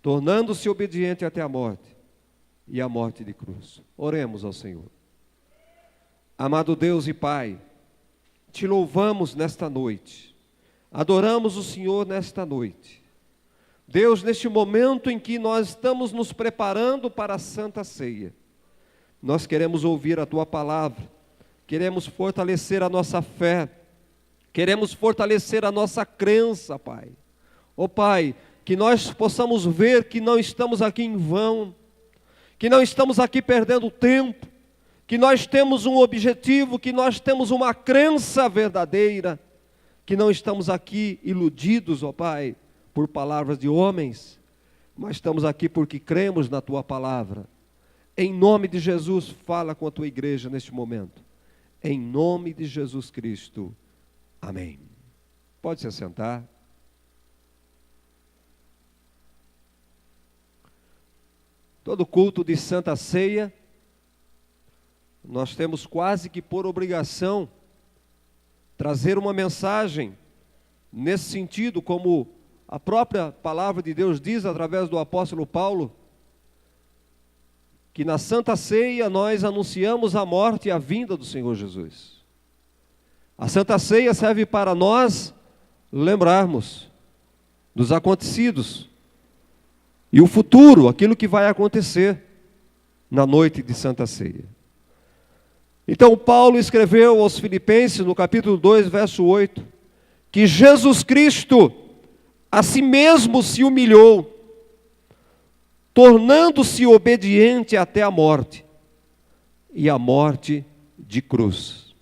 tornando-se obediente até a morte, e a morte de cruz. Oremos ao Senhor. Amado Deus e Pai, te louvamos nesta noite, adoramos o Senhor nesta noite. Deus, neste momento em que nós estamos nos preparando para a Santa Ceia, nós queremos ouvir a Tua palavra, queremos fortalecer a nossa fé, queremos fortalecer a nossa crença, Pai. Ó Pai, que nós possamos ver que não estamos aqui em vão, que não estamos aqui perdendo tempo, que nós temos um objetivo, que nós temos uma crença verdadeira, que não estamos aqui iludidos, ó Pai, por palavras de homens, mas estamos aqui porque cremos na Tua palavra. Em nome de Jesus, fala com a Tua igreja neste momento. Em nome de Jesus Cristo. Amém. Pode se assentar. Todo culto de Santa Ceia, nós temos quase que por obrigação trazer uma mensagem nesse sentido, como a própria palavra de Deus diz através do apóstolo Paulo, que na Santa Ceia nós anunciamos a morte e a vinda do Senhor Jesus. A Santa Ceia serve para nós lembrarmos dos acontecidos e o futuro, aquilo que vai acontecer na noite de Santa Ceia. Então Paulo escreveu aos Filipenses, no capítulo 2, verso 8, que Jesus Cristo a si mesmo se humilhou, tornando-se obediente até a morte, e a morte de cruz.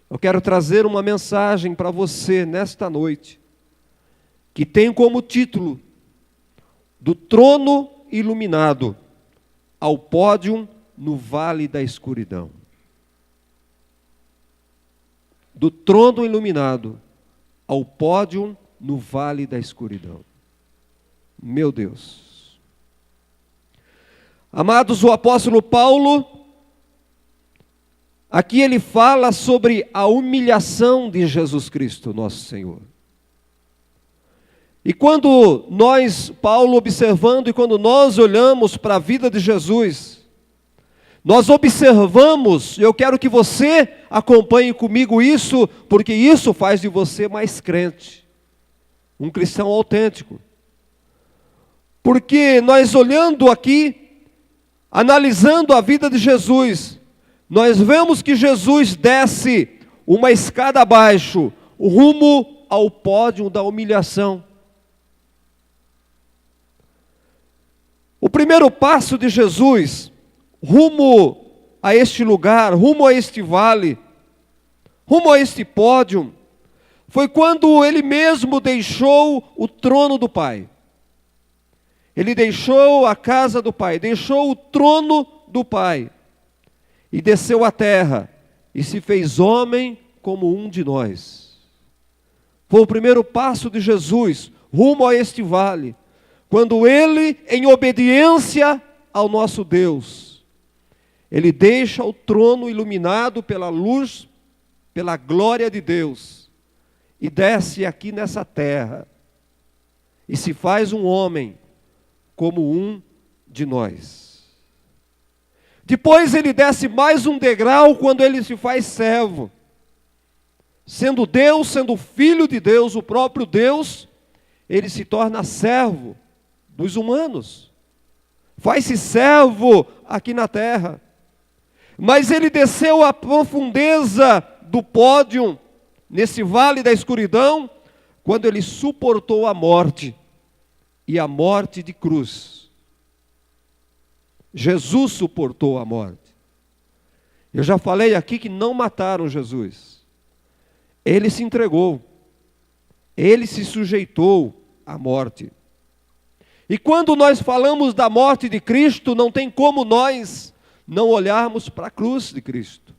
Eu quero trazer uma mensagem para você nesta noite, que tem como título, do trono iluminado ao pódio no vale da escuridão. Do trono iluminado ao pódio no vale da escuridão. Meu Deus. Amados, o apóstolo Paulo, aqui ele fala sobre a humilhação de Jesus Cristo, nosso Senhor. E quando nós, Paulo observando, e quando nós olhamos para a vida de Jesus, nós observamos, eu quero que você acompanhe comigo isso, porque isso faz de você mais crente, um cristão autêntico. Porque nós olhando aqui, analisando a vida de Jesus, nós vemos que Jesus desce uma escada abaixo, rumo ao pódio da humilhação. O primeiro passo de Jesus, rumo a este lugar, rumo a este vale, rumo a este pódio, foi quando ele mesmo deixou o trono do Pai. Ele deixou a casa do Pai, deixou o trono do Pai e desceu à terra e se fez homem como um de nós. Foi o primeiro passo de Jesus, rumo a este vale, quando ele, em obediência ao nosso Deus, ele deixa o trono iluminado pela luz, pela glória de Deus, e desce aqui nessa terra, e se faz um homem como um de nós. Depois ele desce mais um degrau quando ele se faz servo. Sendo Deus, sendo filho de Deus, o próprio Deus, ele se torna servo dos humanos. Faz-se servo aqui na terra. Mas ele desceu à profundeza do pódio, nesse vale da escuridão, quando ele suportou a morte, e a morte de cruz. Jesus suportou a morte. Eu já falei aqui que não mataram Jesus. Ele se entregou. Ele se sujeitou à morte. E quando nós falamos da morte de Cristo, não tem como nós não olharmos para a cruz de Cristo.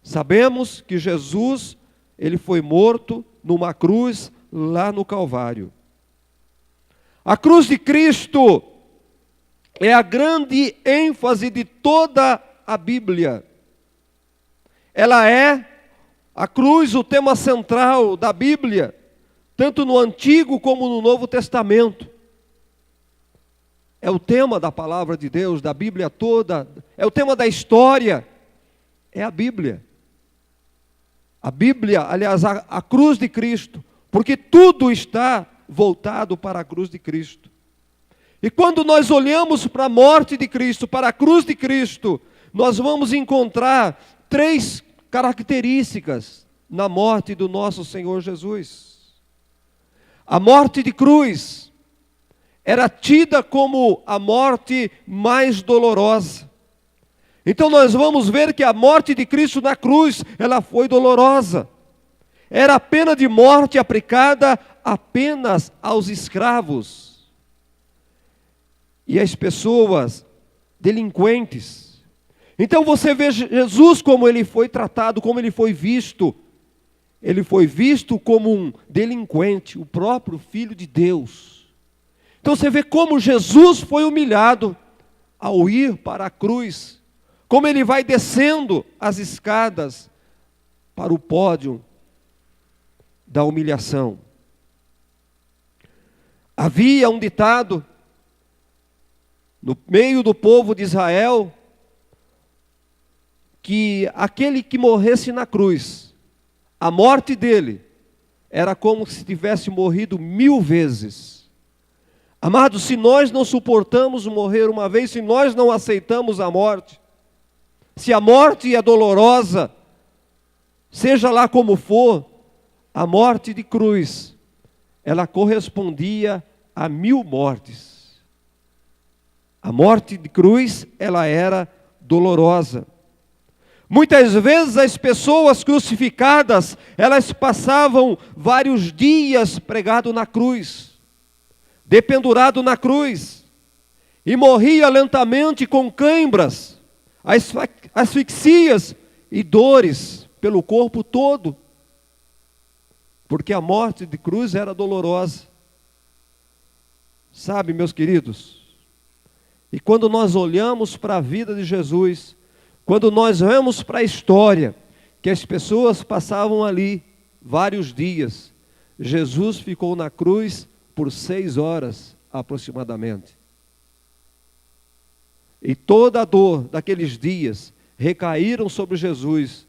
Sabemos que Jesus, ele foi morto numa cruz lá no Calvário. A cruz de Cristo é a grande ênfase de toda a Bíblia. Ela é a cruz, o tema central da Bíblia, tanto no Antigo como no Novo Testamento. é o tema da palavra de Deus, da Bíblia toda, é o tema da história, é a Bíblia. A Bíblia, aliás, a cruz de Cristo, porque tudo está voltado para a cruz de Cristo. E quando nós olhamos para a morte de Cristo, para a cruz de Cristo, nós vamos encontrar 3 características na morte do nosso Senhor Jesus. A morte de cruz era tida como a morte mais dolorosa. Então nós vamos ver que a morte de Cristo na cruz, ela foi dolorosa. Era a pena de morte aplicada apenas aos escravos e às pessoas delinquentes. Então você vê Jesus como ele foi tratado, como ele foi visto. Ele foi visto como um delinquente, o próprio Filho de Deus. Então você vê como Jesus foi humilhado ao ir para a cruz. Como ele vai descendo as escadas para o pódio da humilhação. Havia um ditado no meio do povo de Israel, que aquele que morresse na cruz, a morte dele era como se tivesse morrido 1000 vezes. Amados, se nós não suportamos morrer uma vez, se nós não aceitamos a morte, se a morte é dolorosa, seja lá como for, a morte de cruz, ela correspondia a 1000 mortes. A morte de cruz, ela era dolorosa. Muitas vezes as pessoas crucificadas, elas passavam vários dias pregado na cruz, dependurado na cruz, e morria lentamente com cãibras, asfixias e dores pelo corpo todo, porque a morte de cruz era dolorosa. Sabe, meus queridos, e quando nós olhamos para a vida de Jesus, quando nós vemos para a história, que as pessoas passavam ali vários dias, Jesus ficou na cruz por 6 horas aproximadamente. E toda a dor daqueles dias recaíram sobre Jesus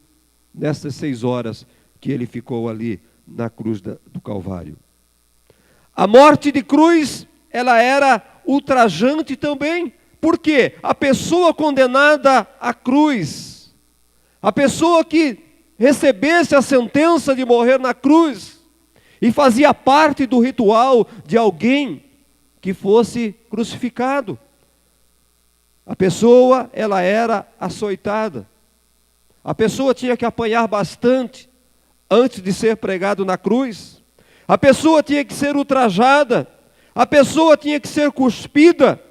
nessas 6 horas que ele ficou ali na cruz do Calvário. A morte de cruz, ela era ultrajante também. Por quê? A pessoa condenada à cruz, a pessoa que recebesse a sentença de morrer na cruz, e fazia parte do ritual de alguém que fosse crucificado. A pessoa, ela era açoitada. A pessoa tinha que apanhar bastante antes de ser pregado na cruz. A pessoa tinha que ser ultrajada. A pessoa tinha que ser cuspida.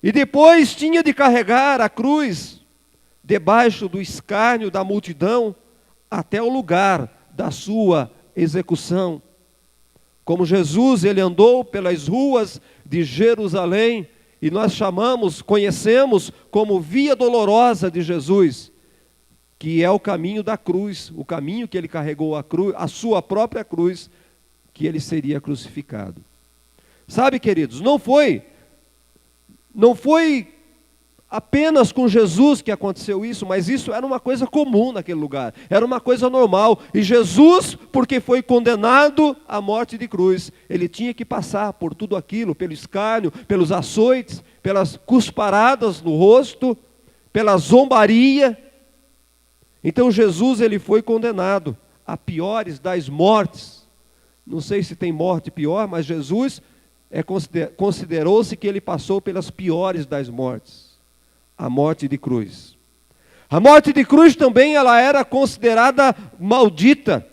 E depois tinha de carregar a cruz debaixo do escárnio da multidão até o lugar da sua execução. Como Jesus, ele andou pelas ruas de Jerusalém, e nós conhecemos como Via Dolorosa de Jesus, que é o caminho da cruz, o caminho que ele carregou a sua própria cruz, que ele seria crucificado. Sabe, queridos, não foi apenas com Jesus que aconteceu isso, mas isso era uma coisa comum naquele lugar, era uma coisa normal. E Jesus, porque foi condenado à morte de cruz, ele tinha que passar por tudo aquilo, pelo escárnio, pelos açoites, pelas cusparadas no rosto, pela zombaria. Então Jesus, ele foi condenado a piores das mortes. Não sei se tem morte pior, mas Jesus considerou-se que ele passou pelas piores das mortes, a morte de cruz. A morte de cruz também, ela era considerada maldita.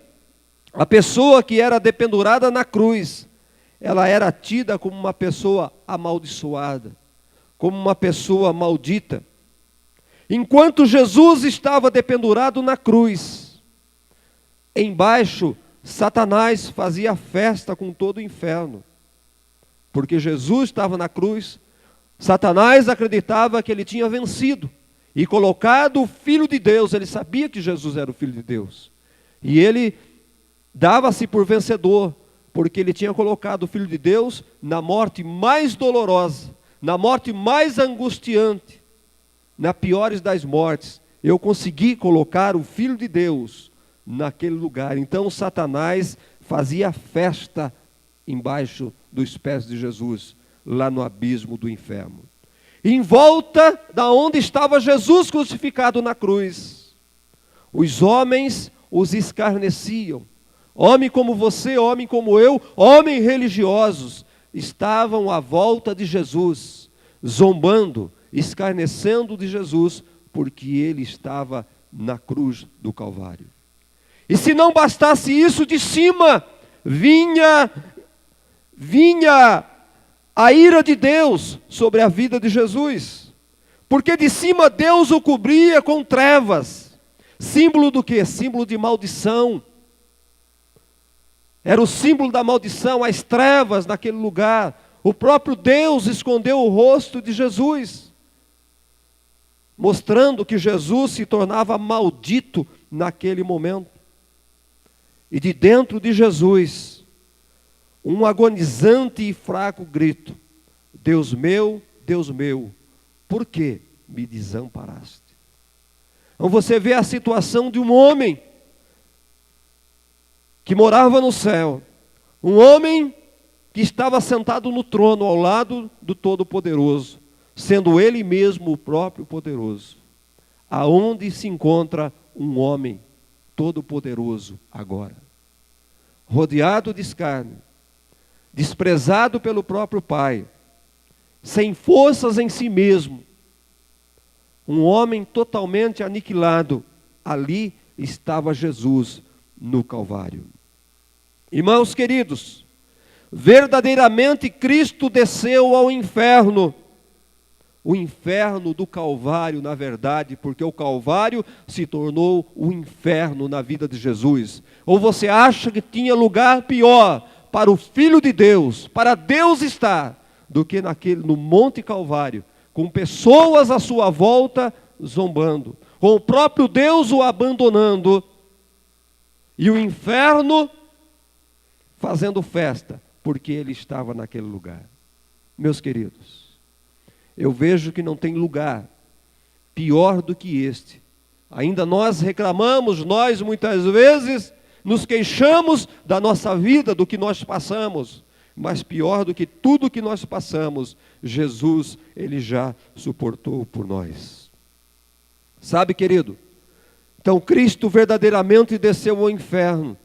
A pessoa que era dependurada na cruz, ela era tida como uma pessoa amaldiçoada, como uma pessoa maldita. Enquanto Jesus estava dependurado na cruz, embaixo Satanás fazia festa com todo o inferno. Porque Jesus estava na cruz, Satanás acreditava que ele tinha vencido e colocado o Filho de Deus. Ele sabia que Jesus era o Filho de Deus. E ele dava-se por vencedor, porque ele tinha colocado o Filho de Deus na morte mais dolorosa, na morte mais angustiante, na piores das mortes, eu consegui colocar o Filho de Deus naquele lugar. Então Satanás fazia festa embaixo dos pés de Jesus, lá no abismo do inferno. Em volta da onde estava Jesus crucificado na cruz, os homens os escarneciam. Homem como você, homem como eu, homens religiosos, estavam à volta de Jesus, zombando, escarnecendo de Jesus, porque ele estava na cruz do Calvário. E se não bastasse isso, de cima vinha a ira de Deus sobre a vida de Jesus, porque de cima Deus o cobria com trevas. Símbolo do quê? Símbolo de maldição. Era o símbolo da maldição, as trevas naquele lugar. O próprio Deus escondeu o rosto de Jesus, mostrando que Jesus se tornava maldito naquele momento. E de dentro de Jesus, um agonizante e fraco grito: Deus meu, por que me desamparaste? Então você vê a situação de um homem que morava no céu, um homem que estava sentado no trono ao lado do Todo-Poderoso, sendo ele mesmo o próprio poderoso. Aonde se encontra um homem todo-poderoso agora? Rodeado de escárnio, desprezado pelo próprio Pai, sem forças em si mesmo, um homem totalmente aniquilado. Ali estava Jesus no Calvário. Irmãos queridos, verdadeiramente Cristo desceu ao inferno, o inferno do Calvário, na verdade, porque o Calvário se tornou o inferno na vida de Jesus. Ou você acha que tinha lugar pior para o Filho de Deus, para Deus estar, do que no Monte Calvário, com pessoas à sua volta zombando, com o próprio Deus o abandonando, e o inferno fazendo festa, porque ele estava naquele lugar. Meus queridos, eu vejo que não tem lugar pior do que este. Ainda nós reclamamos, nós muitas vezes nos queixamos da nossa vida, do que nós passamos. Mas pior do que tudo que nós passamos, Jesus, ele já suportou por nós. Sabe, querido? Então Cristo verdadeiramente desceu ao inferno.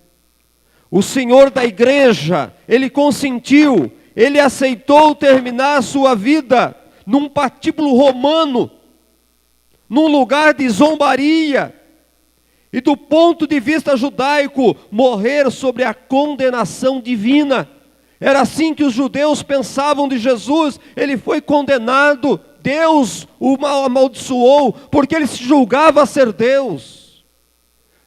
O Senhor da igreja, ele consentiu, ele aceitou terminar a sua vida num patíbulo romano, num lugar de zombaria, e do ponto de vista judaico, morrer sobre a condenação divina. Era assim que os judeus pensavam de Jesus. Ele foi condenado, Deus o amaldiçoou, porque ele se julgava ser Deus.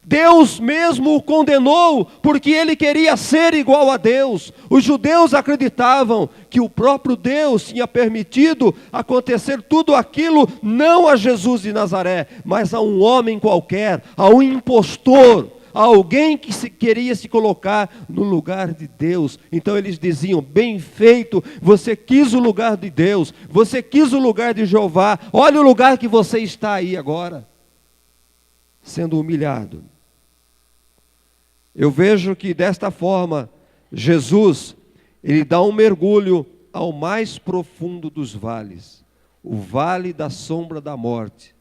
Deus mesmo o condenou, porque ele queria ser igual a Deus. Os judeus acreditavam que o próprio Deus tinha permitido acontecer tudo aquilo, não a Jesus de Nazaré, mas a um homem qualquer, a um impostor, a alguém que queria se colocar no lugar de Deus. Então eles diziam: bem feito, você quis o lugar de Deus, você quis o lugar de Jeová, olha o lugar que você está aí agora, sendo humilhado. Eu vejo que desta forma, Jesus, ele dá um mergulho ao mais profundo dos vales, o vale da sombra da morte.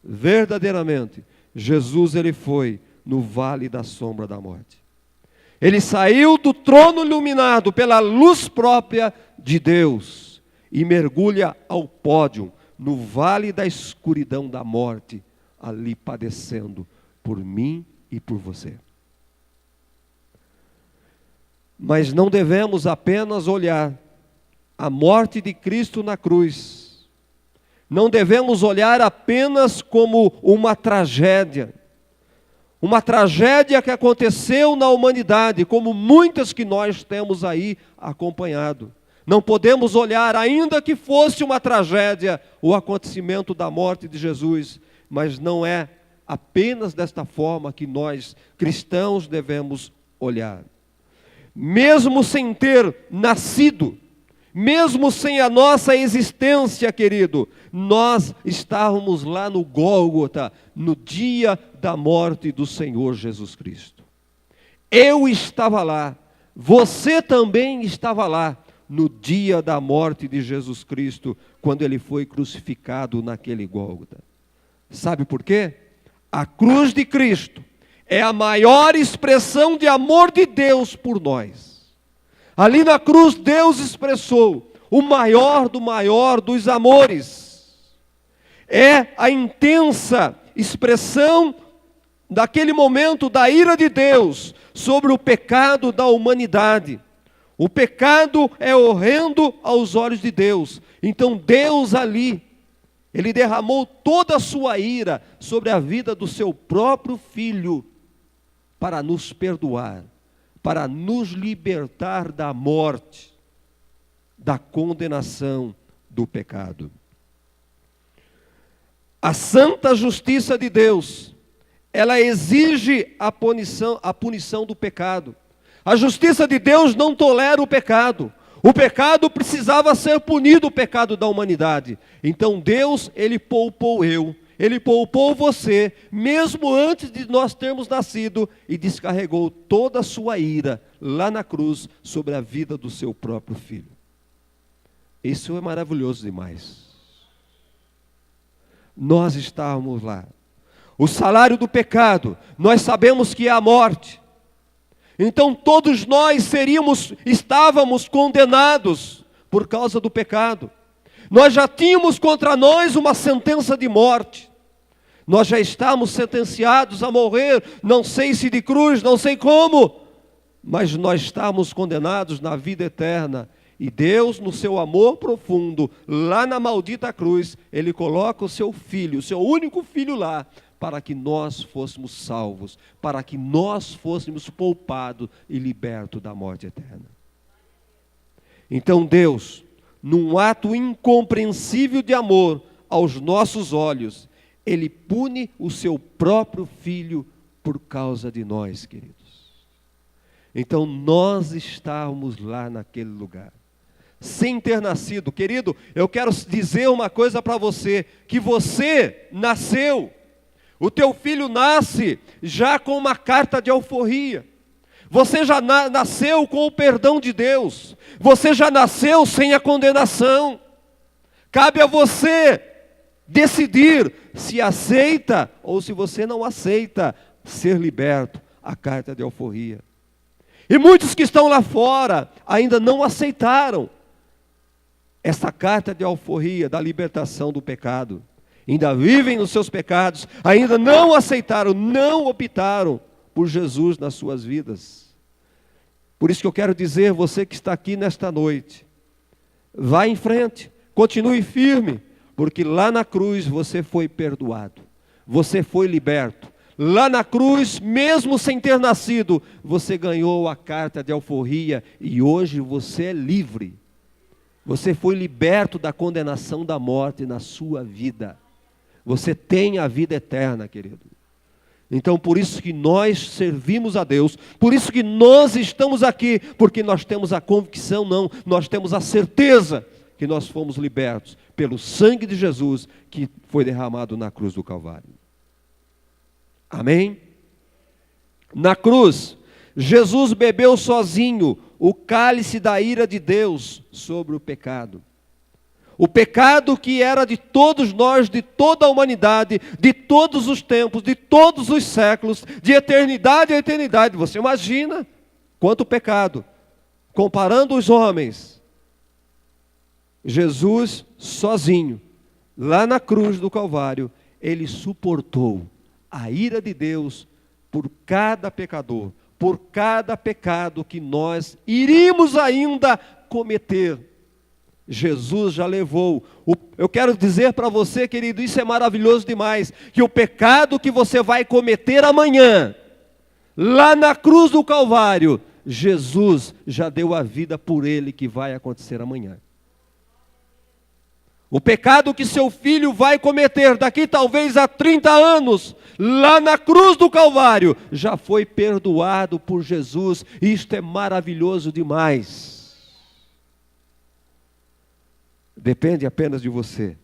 Verdadeiramente, Jesus, ele foi no vale da sombra da morte. Ele saiu do trono iluminado pela luz própria de Deus e mergulha ao pódio, no vale da escuridão da morte, ali padecendo por mim e por você. Mas não devemos apenas olhar a morte de Cristo na cruz. Não devemos olhar apenas como uma tragédia que aconteceu na humanidade, como muitas que nós temos aí acompanhado. Não podemos olhar, ainda que fosse uma tragédia, o acontecimento da morte de Jesus, mas não é apenas desta forma que nós, cristãos, devemos olhar. Mesmo sem ter nascido, mesmo sem a nossa existência, querido, nós estávamos lá no Gólgota, no dia da morte do Senhor Jesus Cristo. Eu estava lá, você também estava lá, no dia da morte de Jesus Cristo, quando ele foi crucificado naquele Gólgota. Sabe por quê? A cruz de Cristo é a maior expressão de amor de Deus por nós. Ali na cruz Deus expressou o maior dos amores. É a intensa expressão daquele momento da ira de Deus sobre o pecado da humanidade. O pecado é horrendo aos olhos de Deus. Então Deus ali, Ele derramou toda a sua ira sobre a vida do seu próprio Filho para nos perdoar, para nos libertar da morte, da condenação do pecado. A santa justiça de Deus, ela exige a punição do pecado. A justiça de Deus não tolera o pecado. O pecado precisava ser punido, o pecado da humanidade. Então Deus, Ele poupou Ele poupou você, mesmo antes de nós termos nascido, e descarregou toda a sua ira lá na cruz sobre a vida do seu próprio Filho. Isso é maravilhoso demais. Nós estávamos lá. O salário do pecado, nós sabemos que é a morte. Então todos nós estávamos condenados por causa do pecado. Nós já tínhamos contra nós uma sentença de morte. Nós já estávamos sentenciados a morrer, não sei se de cruz, não sei como, mas nós estávamos condenados na vida eterna. E Deus, no seu amor profundo, lá na maldita cruz, Ele coloca o seu Filho, o seu único Filho lá, para que nós fôssemos salvos, para que nós fôssemos poupados e libertos da morte eterna. Então Deus, num ato incompreensível de amor aos nossos olhos, Ele pune o seu próprio Filho por causa de nós, queridos. Então nós estávamos lá naquele lugar, sem ter nascido. Querido, eu quero dizer uma coisa para você, que você nasceu. O teu filho nasce já com uma carta de alforria. Você já nasceu com o perdão de Deus. Você já nasceu sem a condenação. Cabe a você decidir se aceita ou se você não aceita ser liberto, a carta de alforria. E muitos que estão lá fora ainda não aceitaram essa carta de alforria da libertação do pecado. Ainda vivem nos seus pecados, ainda não aceitaram, não optaram por Jesus nas suas vidas. Por isso que eu quero dizer, você que está aqui nesta noite, vá em frente, continue firme, porque lá na cruz você foi perdoado, você foi liberto. Lá na cruz, mesmo sem ter nascido, você ganhou a carta de alforria e hoje você é livre. Você foi liberto da condenação da morte na sua vida. Você tem a vida eterna, querido. Então, por isso que nós servimos a Deus, por isso que nós estamos aqui, porque nós temos a convicção, não, nós temos a certeza que nós fomos libertos pelo sangue de Jesus que foi derramado na cruz do Calvário. Amém? Na cruz, Jesus bebeu sozinho o cálice da ira de Deus sobre o pecado. O pecado que era de todos nós, de toda a humanidade, de todos os tempos, de todos os séculos, de eternidade a eternidade. Você imagina quanto pecado. Comparando os homens, Jesus sozinho, lá na cruz do Calvário, Ele suportou a ira de Deus por cada pecador, por cada pecado que nós iríamos ainda cometer. Jesus já levou. Eu quero dizer para você, querido, isso é maravilhoso demais, que o pecado que você vai cometer amanhã, lá na cruz do Calvário, Jesus já deu a vida por ele, que vai acontecer amanhã. O pecado que seu filho vai cometer daqui talvez a 30 anos, lá na cruz do Calvário, já foi perdoado por Jesus. Isto é maravilhoso demais. Depende apenas de você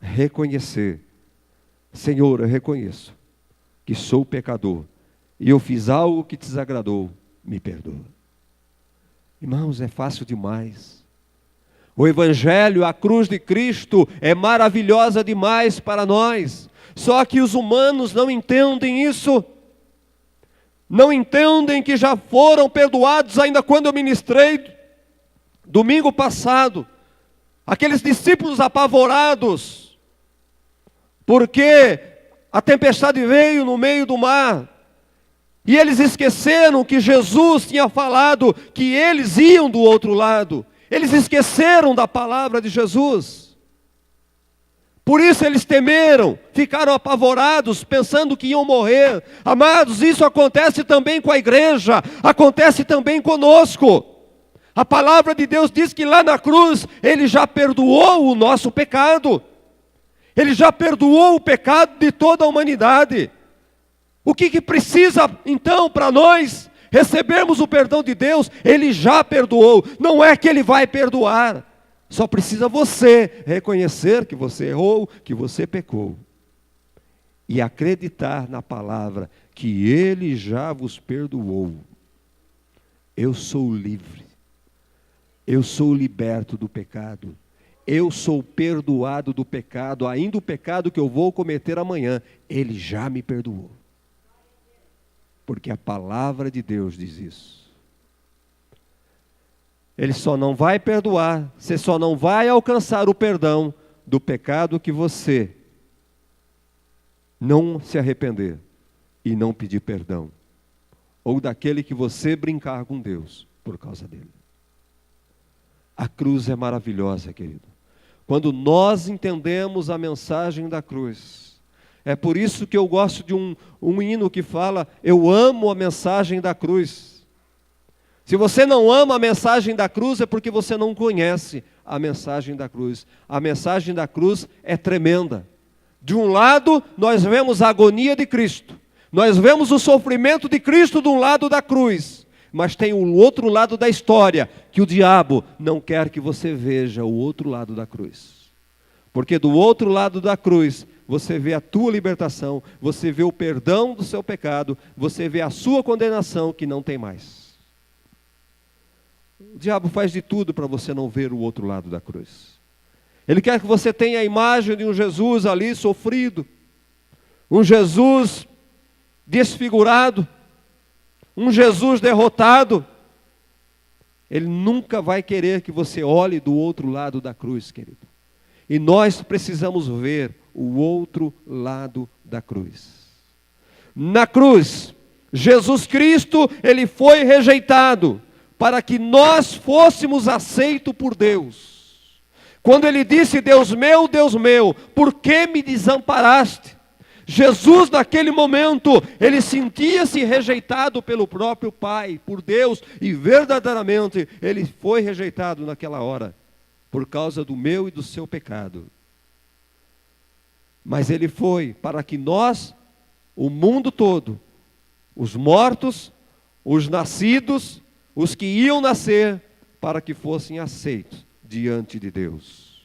reconhecer: Senhor, eu reconheço que sou pecador e eu fiz algo que te desagradou, me perdoa. Irmãos, é fácil demais. O Evangelho, a cruz de Cristo é maravilhosa demais para nós. Só que os humanos não entendem isso. Não entendem que já foram perdoados ainda quando eu ministrei domingo passado. Aqueles discípulos apavorados, porque a tempestade veio no meio do mar. E eles esqueceram que Jesus tinha falado que eles iam do outro lado. Eles esqueceram da palavra de Jesus. Por isso eles temeram, ficaram apavorados, pensando que iam morrer. Amados, isso acontece também com a igreja, acontece também conosco. A palavra de Deus diz que lá na cruz, Ele já perdoou o nosso pecado. Ele já perdoou o pecado de toda a humanidade. O que precisa então para nós recebermos o perdão de Deus? Ele já perdoou, não é que Ele vai perdoar. Só precisa você reconhecer que você errou, que você pecou. E acreditar na palavra que Ele já vos perdoou. Eu sou livre. Eu sou liberto do pecado. Eu sou perdoado do pecado, ainda o pecado que eu vou cometer amanhã, Ele já me perdoou. Porque a palavra de Deus diz isso. Ele só não vai perdoar, você só não vai alcançar o perdão do pecado que você não se arrepender e não pedir perdão. Ou daquele que você brincar com Deus por causa dele. A cruz é maravilhosa, querido. Quando nós entendemos a mensagem da cruz, é por isso que eu gosto de um hino que fala: eu amo a mensagem da cruz. Se você não ama a mensagem da cruz, é porque você não conhece a mensagem da cruz. A mensagem da cruz é tremenda. De um lado, nós vemos a agonia de Cristo. Nós vemos o sofrimento de Cristo de um lado da cruz. Mas tem o outro lado da história, que o diabo não quer que você veja o outro lado da cruz. Porque do outro lado da cruz, você vê a tua libertação, você vê o perdão do seu pecado, você vê a sua condenação que não tem mais. O diabo faz de tudo para você não ver o outro lado da cruz. Ele quer que você tenha a imagem de um Jesus ali sofrido, um Jesus desfigurado, um Jesus derrotado. Ele nunca vai querer que você olhe do outro lado da cruz, querido. E nós precisamos ver o outro lado da cruz. Na cruz, Jesus Cristo, Ele foi rejeitado para que nós fôssemos aceitos por Deus. Quando Ele disse: Deus meu, por que me desamparaste? Jesus, naquele momento, Ele sentia-se rejeitado pelo próprio Pai, por Deus, e verdadeiramente Ele foi rejeitado naquela hora, por causa do meu e do seu pecado. Mas Ele foi para que nós, o mundo todo, os mortos, os nascidos, os que iam nascer, para que fossem aceitos diante de Deus.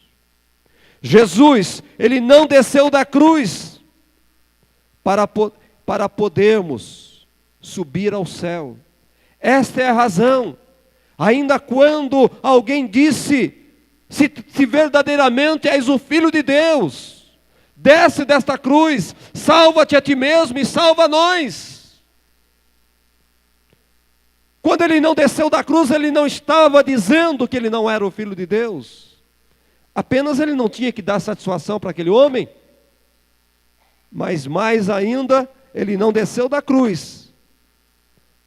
Jesus, Ele não desceu da cruz para podermos subir ao céu. Esta é a razão. Ainda quando alguém disse: se verdadeiramente és o Filho de Deus, desce desta cruz, salva-te a ti mesmo e salva nós. Quando Ele não desceu da cruz, Ele não estava dizendo que Ele não era o Filho de Deus. Apenas Ele não tinha que dar satisfação para aquele homem. Mas mais ainda, Ele não desceu da cruz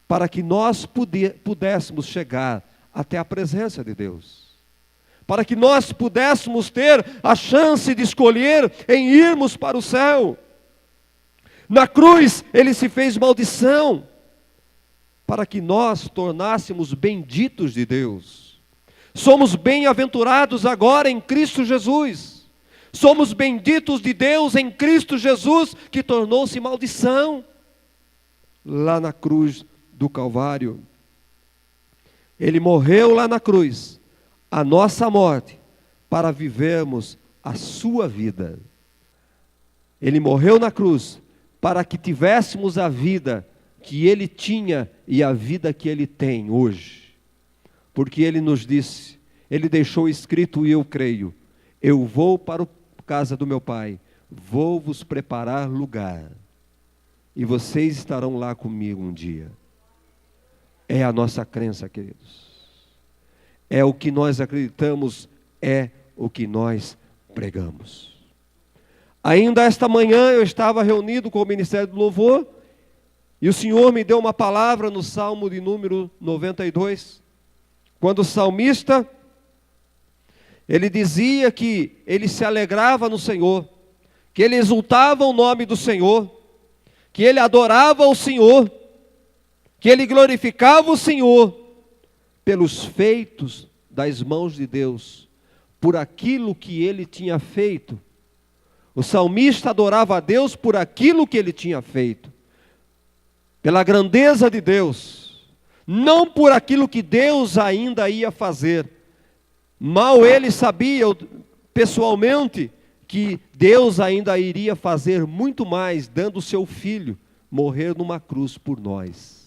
para que nós pudéssemos chegar até a presença de Deus. Para que nós pudéssemos ter a chance de escolher em irmos para o céu. Na cruz, Ele se fez maldição para que nós tornássemos benditos de Deus. Somos bem-aventurados agora em Cristo Jesus. Somos benditos de Deus em Cristo Jesus, que tornou-se maldição lá na cruz do Calvário. Ele morreu lá na cruz, a nossa morte, para vivermos a sua vida. Ele morreu na cruz para que tivéssemos a vida que Ele tinha e a vida que Ele tem hoje. Porque Ele nos disse, Ele deixou escrito, e eu creio: eu vou para a casa do meu Pai, vou vos preparar lugar, e vocês estarão lá comigo um dia. É a nossa crença, queridos. É o que nós acreditamos, é o que nós pregamos. Ainda esta manhã eu estava reunido com o Ministério do Louvor, e o Senhor me deu uma palavra no Salmo de número 92, quando o salmista, ele dizia que ele se alegrava no Senhor, que ele exultava o nome do Senhor, que ele adorava o Senhor, que ele glorificava o Senhor pelos feitos das mãos de Deus, por aquilo que ele tinha feito. O salmista adorava a Deus por aquilo que ele tinha feito, pela grandeza de Deus, não por aquilo que Deus ainda ia fazer. Mal ele sabia, pessoalmente, que Deus ainda iria fazer muito mais, dando o seu filho morrer numa cruz por nós.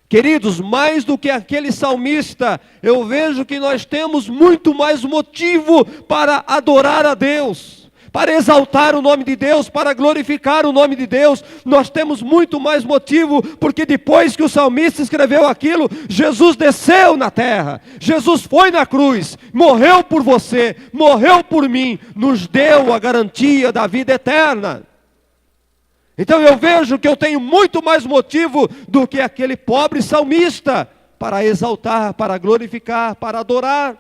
Queridos, mais do que aquele salmista, eu vejo que nós temos muito mais motivo para adorar a Deus, para exaltar o nome de Deus, para glorificar o nome de Deus. Nós temos muito mais motivo, porque depois que o salmista escreveu aquilo, Jesus desceu na terra, Jesus foi na cruz, morreu por você, morreu por mim, nos deu a garantia da vida eterna. Então eu vejo que eu tenho muito mais motivo do que aquele pobre salmista para exaltar, para glorificar, para adorar.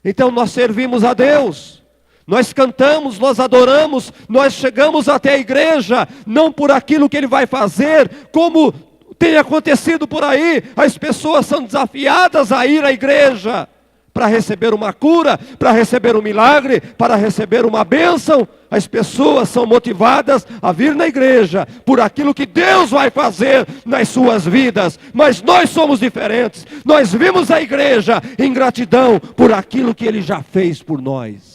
Então nós servimos a Deus, nós cantamos, nós adoramos, nós chegamos até a igreja, não por aquilo que Ele vai fazer, como tem acontecido por aí. As pessoas são desafiadas a ir à igreja para receber uma cura, para receber um milagre, para receber uma bênção. As pessoas são motivadas a vir na igreja por aquilo que Deus vai fazer nas suas vidas. Mas nós somos diferentes. Nós vimos a igreja em gratidão por aquilo que Ele já fez por nós.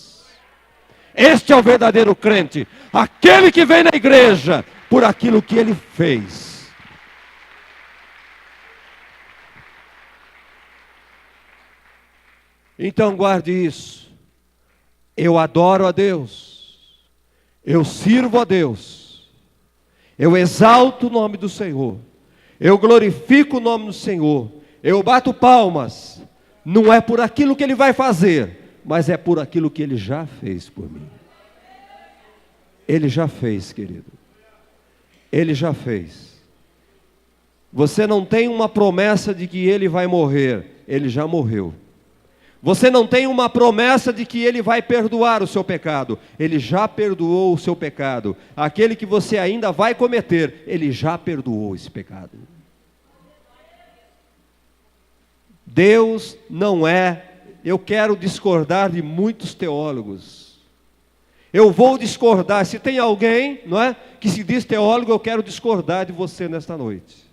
Este é o verdadeiro crente, aquele que vem na igreja por aquilo que Ele fez. Então guarde isso. Eu adoro a Deus, eu sirvo a Deus, eu exalto o nome do Senhor, eu glorifico o nome do Senhor, eu bato palmas, não é por aquilo que Ele vai fazer, mas é por aquilo que Ele já fez por mim. Ele já fez, querido, Ele já fez. Você não tem uma promessa de que Ele vai morrer, Ele já morreu. Você não tem uma promessa de que Ele vai perdoar o seu pecado. Ele já perdoou o seu pecado. Aquele que você ainda vai cometer, Ele já perdoou esse pecado. Deus não é... Eu quero discordar de muitos teólogos. Eu vou discordar. Se tem alguém, não é, que se diz teólogo, eu quero discordar de você nesta noite.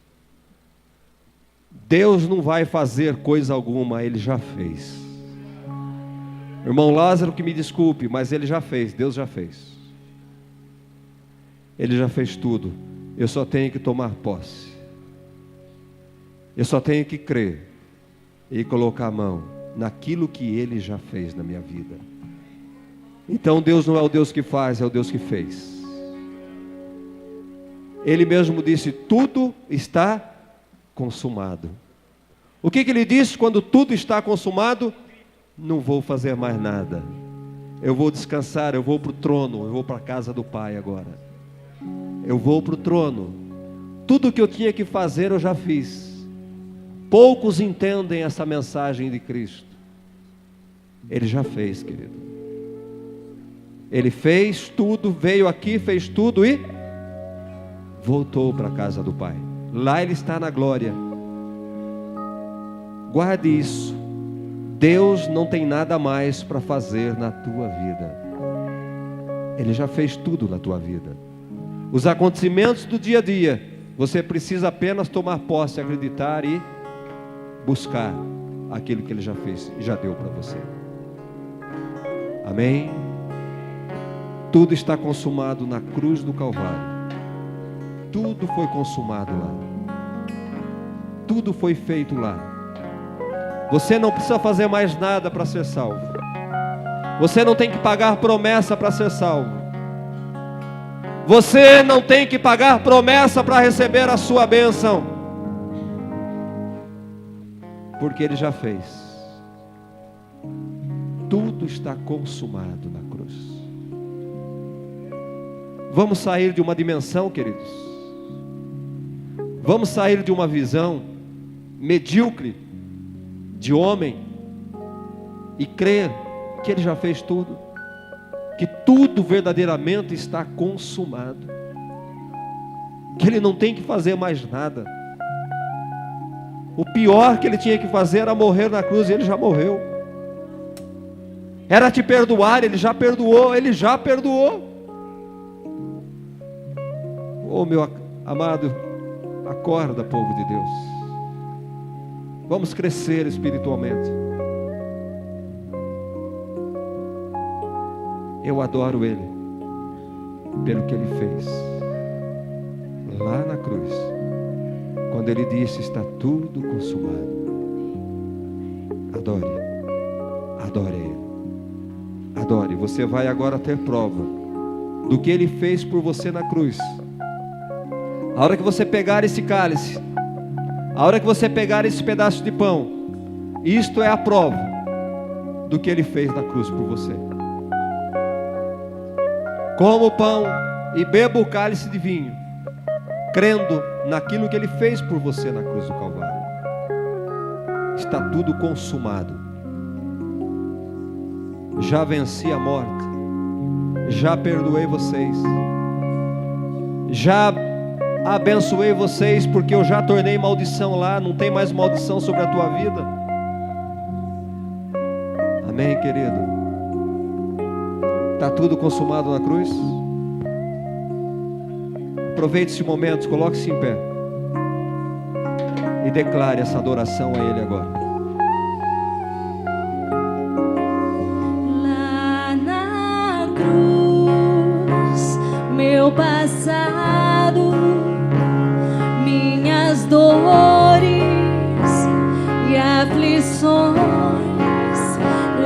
Deus não vai fazer coisa alguma, Ele já fez. Irmão Lázaro, que me desculpe, mas Ele já fez, Deus já fez. Ele já fez tudo. Eu só tenho que tomar posse. Eu só tenho que crer e colocar a mão naquilo que Ele já fez na minha vida. Então Deus não é o Deus que faz, é o Deus que fez. Ele mesmo disse: tudo está consumado. O que Ele disse quando tudo está consumado? Não vou fazer mais nada. Eu vou descansar, eu vou para o trono, eu vou para a casa do Pai agora. Eu vou para o trono. Tudo que eu tinha que fazer eu já fiz. Poucos entendem essa mensagem de Cristo. Ele já fez, querido. Ele fez tudo, veio aqui, fez tudo e voltou para a casa do Pai. Lá Ele está na glória. Guarde isso. Deus não tem nada mais para fazer na tua vida. Ele já fez tudo na tua vida. Os acontecimentos do dia a dia, você precisa apenas tomar posse, acreditar e buscar aquilo que Ele já fez e já deu para você. Amém? Tudo está consumado na cruz do Calvário. Tudo foi consumado lá. Tudo foi feito lá. Você não precisa fazer mais nada para ser salvo. Você não tem que pagar promessa para ser salvo. Você não tem que pagar promessa para receber a sua bênção. Porque Ele já fez. Tudo está consumado na cruz. Vamos sair de uma dimensão, queridos. Vamos sair de uma visão medíocre de homem e crer que Ele já fez tudo, que tudo verdadeiramente está consumado, que Ele não tem que fazer mais nada. O pior que Ele tinha que fazer era morrer na cruz, e Ele já morreu. Era te perdoar, Ele já perdoou, Ele já perdoou. Oh, meu amado, acorda, povo de Deus. Vamos crescer espiritualmente. Eu adoro Ele pelo que Ele fez lá na cruz, quando Ele disse: está tudo consumado. Adore, adore Ele, adore. Você vai agora ter prova do que Ele fez por você na cruz. A hora que você pegar esse cálice, a hora que você pegar esse pedaço de pão, isto é a prova do que Ele fez na cruz por você. Coma o pão e beba o cálice de vinho, crendo naquilo que Ele fez por você na cruz do Calvário. Está tudo consumado. Já venci a morte, já perdoei vocês, já abençoei vocês, porque eu já tornei maldição lá, não tem mais maldição sobre a tua vida. Amém, querido? Está tudo consumado na cruz? Aproveite esse momento, coloque-se em pé e declare essa adoração a Ele agora. Lá na cruz, meu passado, minhas dores e aflições.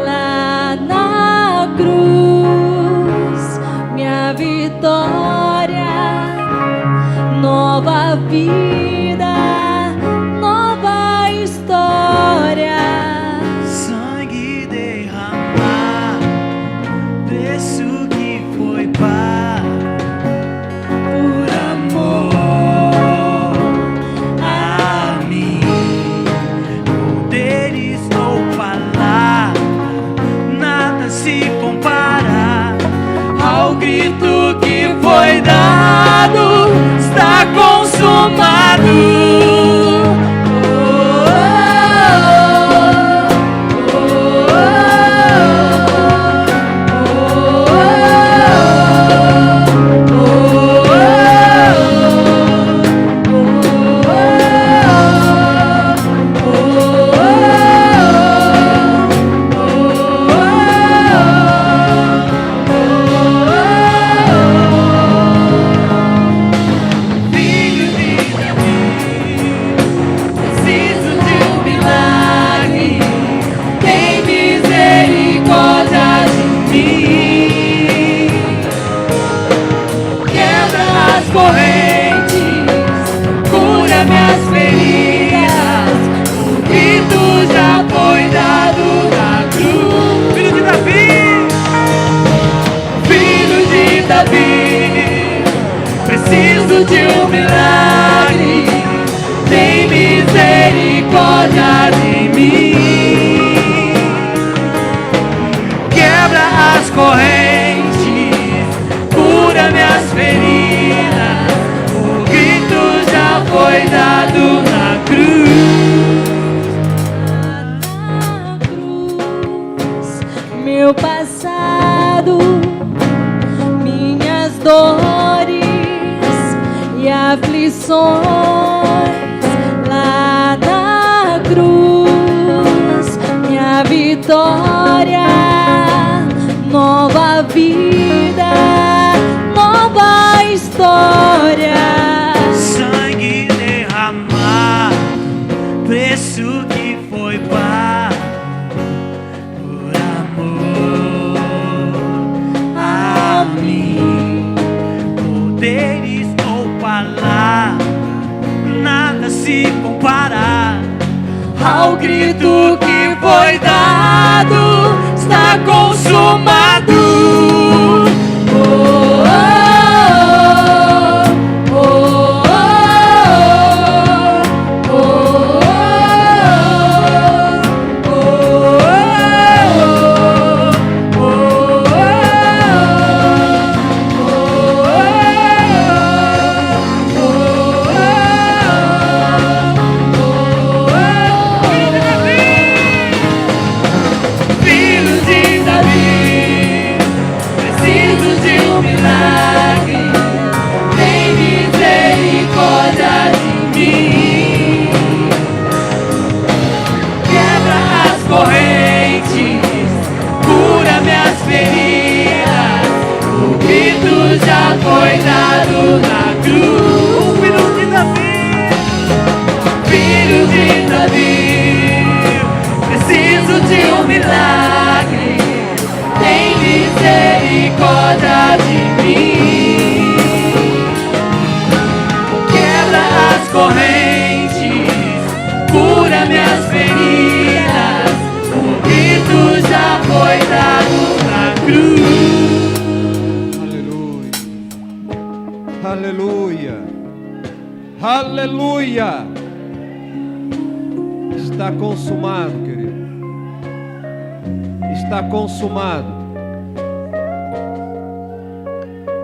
Lá na cruz, minha vitória, nova vida, nova história. Sangue derramar, preço que foi pago por amor a mim. Poderes ou falar, nada se compara ao grito que foi dado. Está consumado. Preciso de um milagre, tem misericórdia de mim. Quebra as correntes, cura minhas feridas, o grito já foi dado na cruz. Na cruz, meu passado, minhas dores e aflições. Lá na cruz, minha vitória, nova vida, nova história. Sangue derramado, preço que foi pago por amor a mim. Poderes ou palavras, nada se compara ao grito que foi dado, está consumado. Oh, oh, oh, oh, oh, Filhos de Davi, preciso de um milagre, tem misericórdia de mim. Quebra as correntes, cura minhas feridas, o grito já foi dado na cruz. Filhos de Davi, filhos de Davi, preciso de um milagre, tem misericórdia de mim. Quebra as correntes, cura minhas feridas, o grito já foi dado na cruz. Aleluia. Aleluia. Está consumado, querido. Está consumado.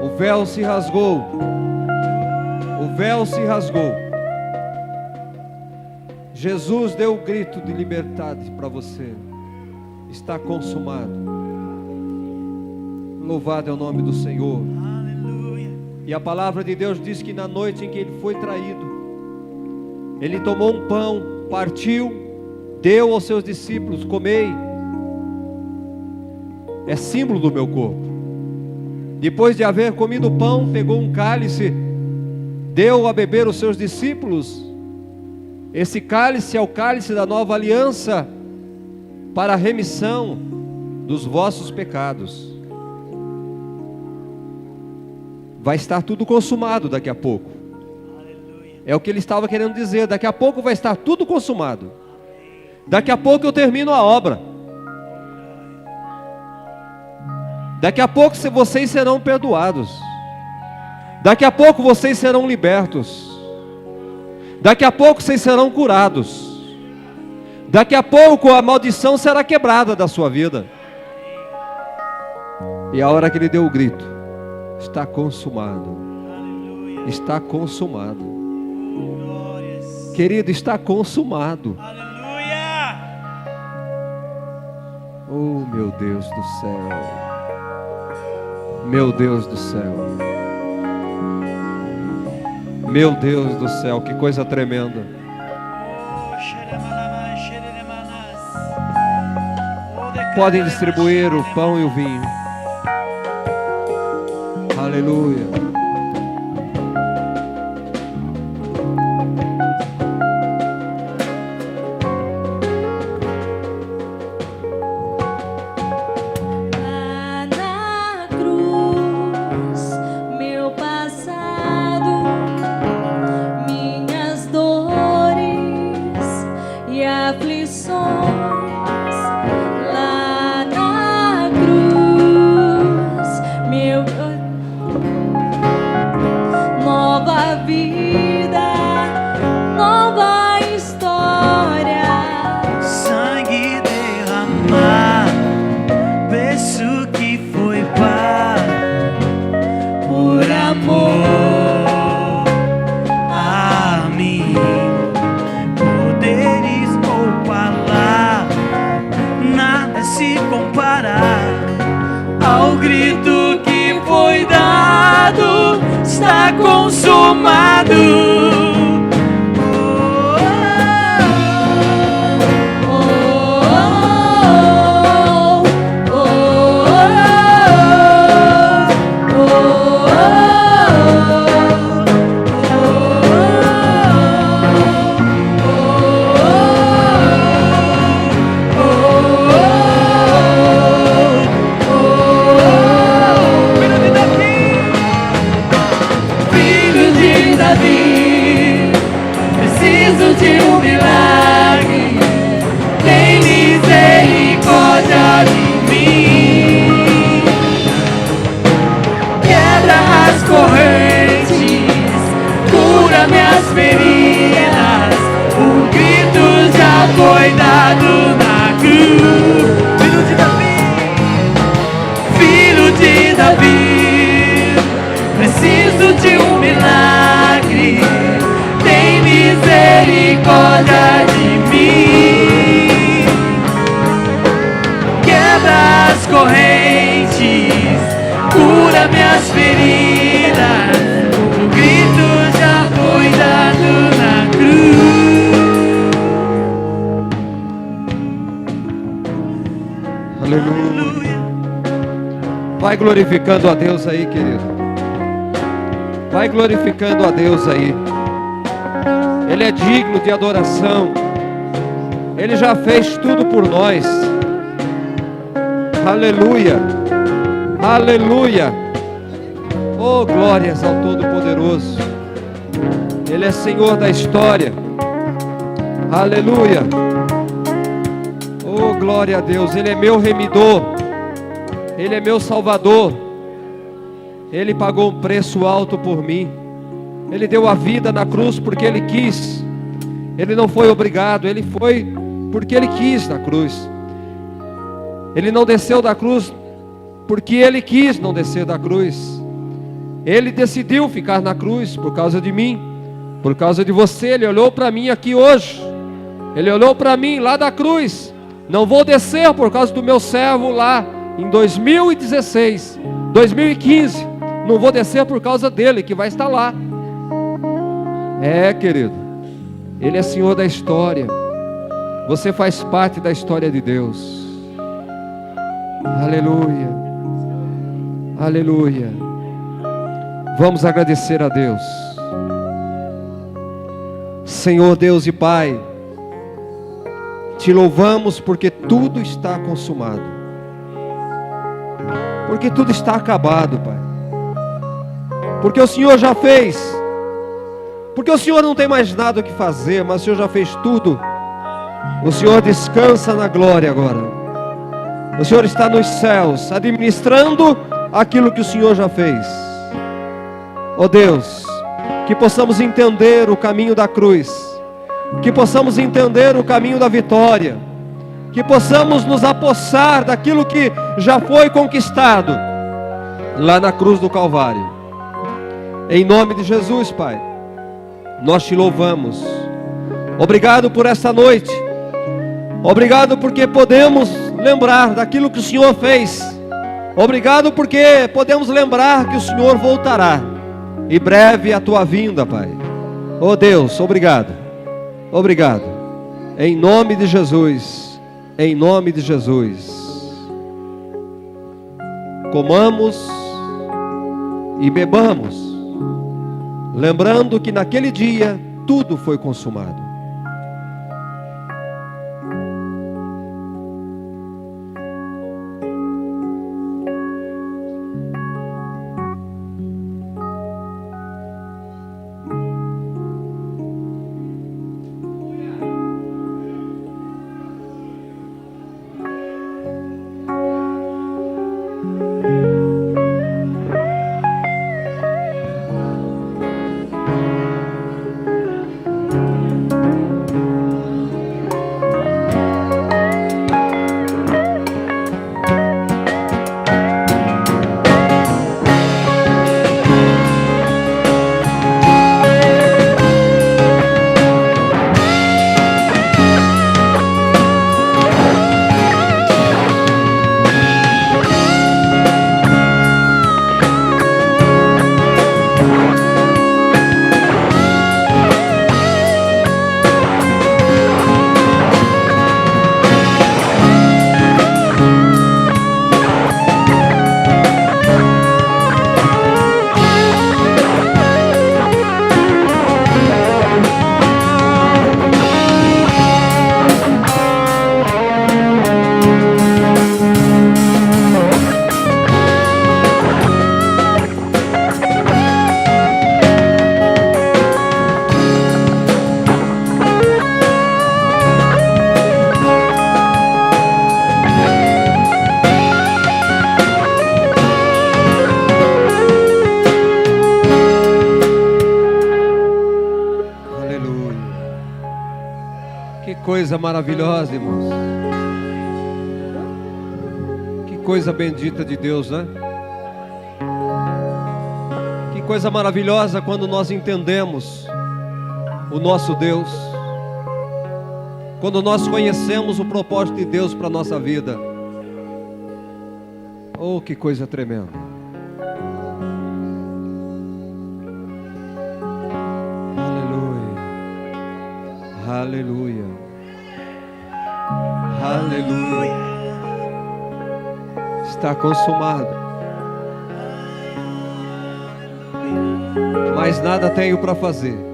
O véu se rasgou. O véu se rasgou. Jesus deu o grito de liberdade para você. Está consumado. Louvado é o nome do Senhor. E a palavra de Deus diz que na noite em que ele foi traído, ele tomou um pão, partiu, deu aos seus discípulos: comei, é símbolo do meu corpo. Depois de haver comido o pão, pegou um cálice, deu a beber aos seus discípulos. Esse cálice é o cálice da nova aliança, para a remissão dos vossos pecados. Vai estar tudo consumado daqui a pouco. É o que ele estava querendo dizer. Daqui a pouco vai estar tudo consumado. Daqui a pouco eu termino a obra. Daqui a pouco vocês serão perdoados. Daqui a pouco vocês serão libertos. Daqui a pouco vocês serão curados. Daqui a pouco a maldição será quebrada da sua vida. E a hora que ele deu o grito: está consumado. Está consumado. Querido, está consumado. Aleluia! Oh, meu Deus do céu. Meu Deus do céu. Meu Deus do céu, que coisa tremenda. Podem distribuir o pão e o vinho. Aleluia. Lá na cruz, meu passado, minhas dores e aflições. Lá na cruz, meu nova vida, nova história. Sangue derramado, preço que foi pago por amor a mim. Poderes ou palavras, nada se compara ao grito que foi dado, está consumado. correntes, cura minhas feridas. O grito já foi dado na cruz. Aleluia. Vai glorificando a Deus aí, querido. Vai glorificando a Deus aí. Ele é digno de adoração. Ele já fez tudo por nós. Aleluia. Aleluia. Oh, glórias ao Todo-Poderoso. Ele é Senhor da história. Aleluia. Oh, glória a Deus. Ele é meu remidor. Ele é meu salvador. Ele pagou um preço alto por mim. Ele deu a vida na cruz porque Ele quis. Ele não foi obrigado, Ele foi porque Ele quis na cruz. Ele não desceu da cruz porque Ele quis não descer da cruz. Ele decidiu ficar na cruz por causa de mim, por causa de você. Ele olhou para mim aqui hoje. Ele olhou para mim lá da cruz. Não vou descer por causa do meu servo lá em 2016, 2015. Não vou descer por causa dele, que vai estar lá. É, querido, Ele é Senhor da história. Você faz parte da história de Deus. Aleluia. Aleluia. Vamos agradecer a Deus. Senhor Deus e Pai, Te louvamos porque tudo está consumado. Porque tudo está acabado, Pai. Porque o Senhor já fez. Porque o Senhor não tem mais nada o que fazer, mas o Senhor já fez tudo. O Senhor descansa na glória agora. O Senhor está nos céus, administrando aquilo que o Senhor já fez. Ó Deus, que possamos entender o caminho da cruz, que possamos entender o caminho da vitória, que possamos nos apossar daquilo que já foi conquistado lá na cruz do Calvário. Em nome de Jesus, Pai, nós Te louvamos. Obrigado por esta noite. Obrigado porque podemos lembrar daquilo que o Senhor fez. Obrigado porque podemos lembrar que o Senhor voltará. E breve a Tua vinda, Pai. Oh Deus, obrigado. Obrigado. Em nome de Jesus. Em nome de Jesus. Comamos e bebamos, lembrando que naquele dia tudo foi consumado. Coisa maravilhosa, irmãos. Que coisa bendita de Deus, né? Que coisa maravilhosa quando nós entendemos o nosso Deus, quando nós conhecemos o propósito de Deus para a nossa vida. Oh, que coisa tremenda. Aleluia. Aleluia. Aleluia. Está consumado. Mais nada tenho para fazer.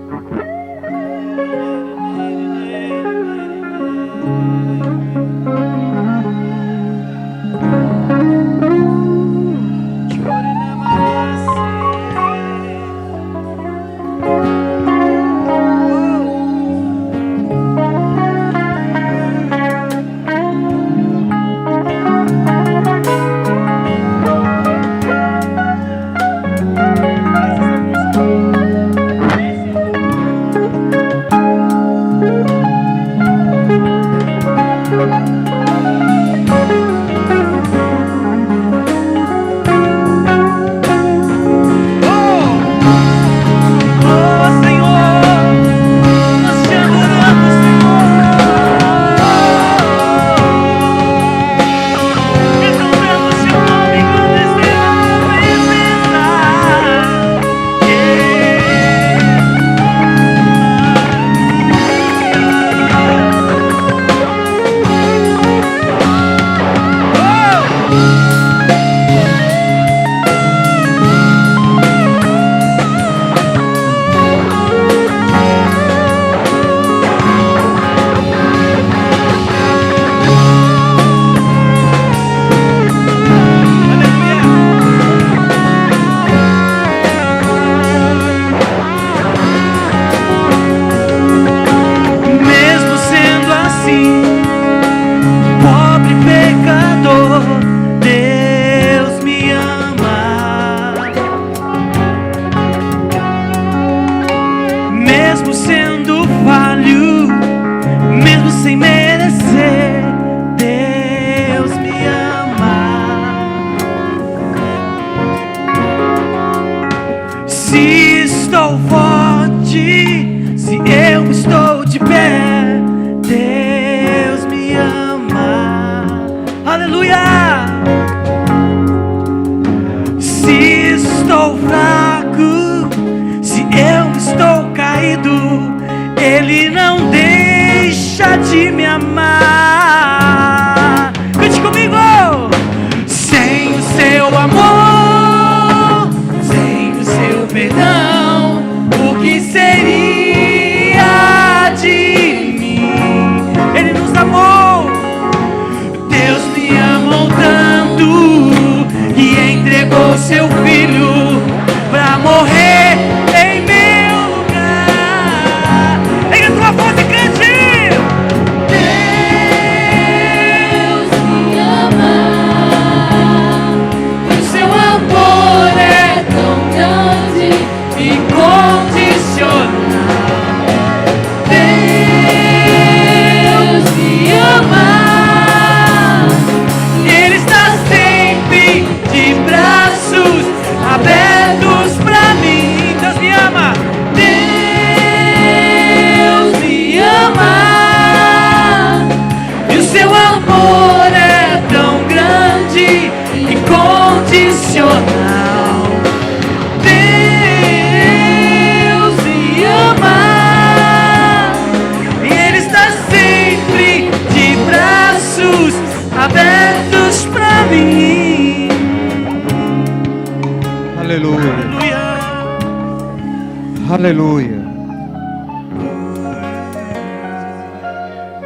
Aleluia.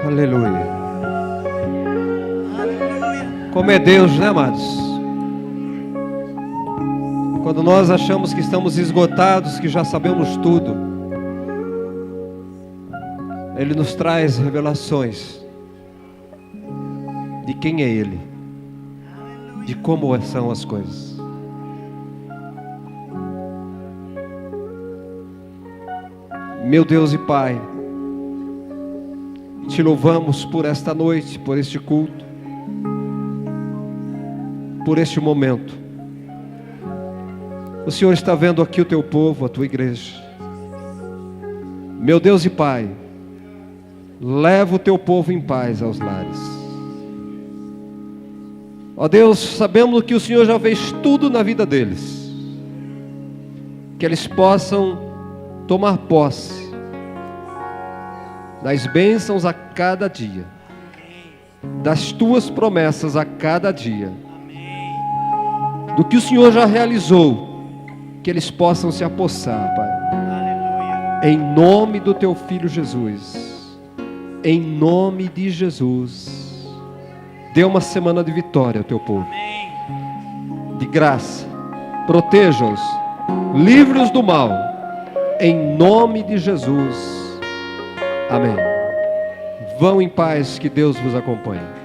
Aleluia. Como é Deus, né, amados? Quando nós achamos que estamos esgotados, que já sabemos tudo, Ele nos traz revelações de quem é Ele, de como são as coisas. Meu Deus e Pai, te louvamos por esta noite, por este culto, por este momento. O Senhor está vendo aqui o teu povo, a tua igreja. Meu Deus e Pai, leva o teu povo em paz aos lares. Ó Deus, sabemos que o Senhor já fez tudo na vida deles. Que eles possam tomar posse das bênçãos a cada dia, das tuas promessas a cada dia, do que o Senhor já realizou, que eles possam se apossar, Pai. Em nome do teu Filho Jesus, em nome de Jesus, dê uma semana de vitória ao teu povo, de graça, proteja-os, livre-os do mal, em nome de Jesus, amém. Vão em paz, que Deus vos acompanhe.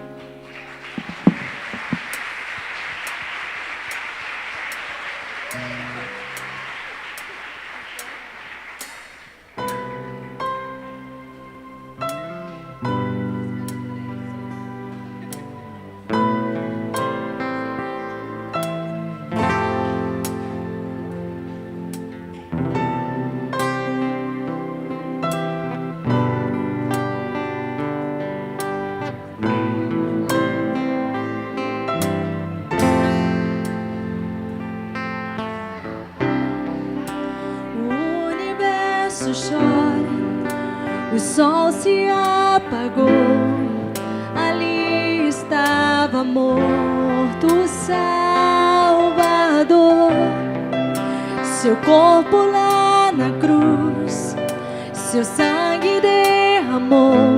O sol se apagou, ali estava morto o Salvador. Seu corpo lá na cruz, seu sangue derramou